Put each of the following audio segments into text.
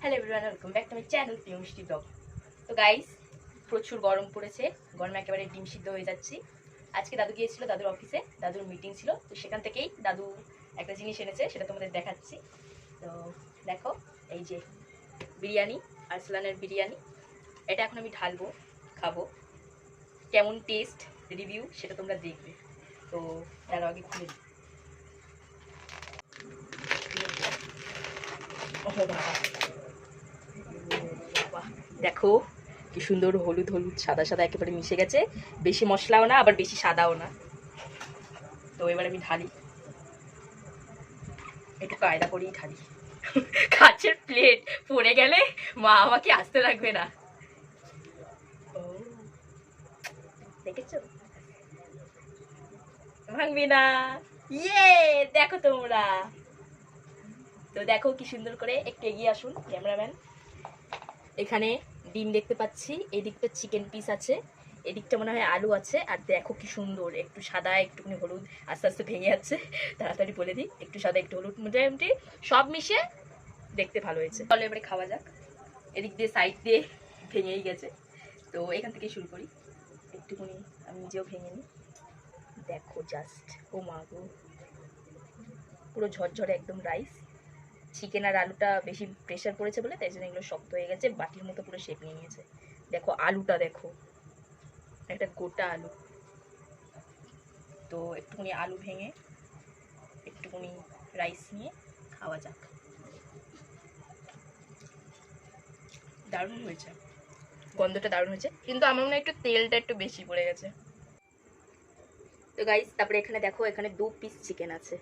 Hello everyone, welcome back to my channel Piu Mishti blog. তো guys, প্রচুর গরম পড়েছে, গরমে একেবারে ডিম সিদ্ধ হয়ে যাচ্ছি। আজকে দাদু গিয়েছিল দাদুর অফিসে, দাদুর মিটিং ছিল, তো সেখান থেকেই দাদু একটা জিনিস এনেছে, সেটা তোমাদের দেখাচ্ছি। তো দেখো, এই যে বিরিয়ানি, আরসালানের বিরিয়ানি। এটা এখন আমি ঢালবো, খাবো, কেমন টেস্ট রিভিউ সেটা তোমরা দেখবে। তো তার আগে খুলে দিই। দেখো কি সুন্দর হলুদ হলুদ সাদা সাদা একেবারে মিশে গেছে, বেশি মশলাও না আবার বেশি সাদাও না। তো এবার আমি ঢালি, একটু কায়দা করেই ঢালি। কাচের প্লেট পড়ে গেলে মা আমাকে আসতে রাখবে না। ও, দেখেছো, ভাঙবি না। ইয়ে, দেখো তোমরা। তো দেখো কি সুন্দর করে, একটু এগিয়ে আসুন ক্যামেরাম্যান। এখানে ডিম দেখতে পাচ্ছি, এদিকটা চিকেন পিস আছে, এদিকটা মনে হয় আলু আছে। আর দেখো কি সুন্দর, একটু সাদা একটুখানি হলুদ, আস্তে আস্তে ভেঙে যাচ্ছে, তাড়াতাড়ি বলে দিই, একটু সাদা একটু হলুদ, মোটামুটি সব মিশে দেখতে ভালো হয়েছে। চলো এবারে খাওয়া যাক। এদিক দিয়ে সাইড দিয়ে ভেঙেই গেছে, তো এখান থেকে শুরু করি। একটুখানি আমি নিজেও ভেঙে নিই। দেখো জাস্ট, ও মা গো, পুরো ঝরঝরে একদম রাইস। চিকেন আর আলুটা বেশি প্রেশার পড়েছে বলে তাই জন্য এগুলো শক্ত হয়ে গেছে, বাটির মতো পুরো শেপ নিয়ে নিয়েছে। দেখো আলুটা, দেখো একটা গোটা আলু। তো একটুখানি আলু ভেঙে একটুখানি রাইস নিয়ে খাওয়া যাক। দারুণ হয়েছে, গন্ধটা দারুণ হয়েছে, কিন্তু আমার মনে হয় একটু তেলটা একটু বেশি পড়ে গেছে। তো গাইস, তারপরে এখানে দেখো, এখানে 2 পিস চিকেন আছে।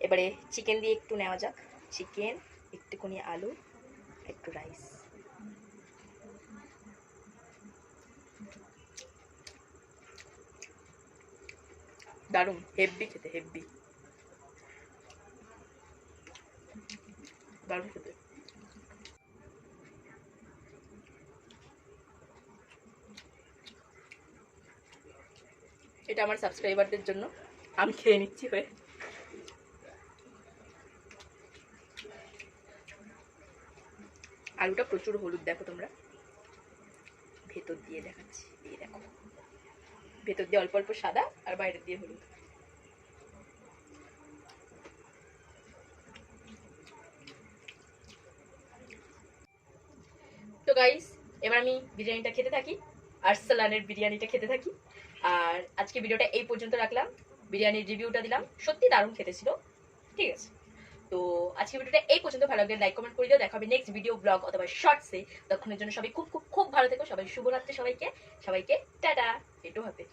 এবারে চিকেন দিয়ে একটু নেওয়া যাক। চিকেন, একটুখানি আলু, একটু রাইস। দারুণ, হেভি খেতে, হেভি দারুণ খেতে। এটা আমার সাবস্ক্রাইবারদের জন্য, আমি খেয়ে নিচ্ছি হয়ে। আলুটা প্রচুর হলুদ, দেখো তোমরা, ভেতর দিয়ে দেখাচ্ছি, এই দেখো, ভেতর দিয়ে অল্প অল্প সাদা আর বাইরের দিয়ে হলুদ। তো গাইস, এবার আমি বিরিয়ানিটা খেতে থাকি, আরসালানের বিরিয়ানিটা খেতে থাকি। আর আজকে ভিডিওটা এই পর্যন্ত রাখলাম, বিরিয়ানির রিভিউটা দিলাম, সত্যি দারুণ খেতে ছিল। ঠিক আছে, তো আজকে ভিডিওটা এই পর্যন্ত। ভালো লাগলে লাইক কমেন্ট করে দিও। দেখা হবে নেক্সট ভিডিও, ব্লগ অথবা শর্টসে। ততক্ষণের জন্য সবাই খুব খুব খুব ভালো থেকো। সবাই শুভরাত্রি, সবাইকে সবাইকে টাটা। এটু হাতে।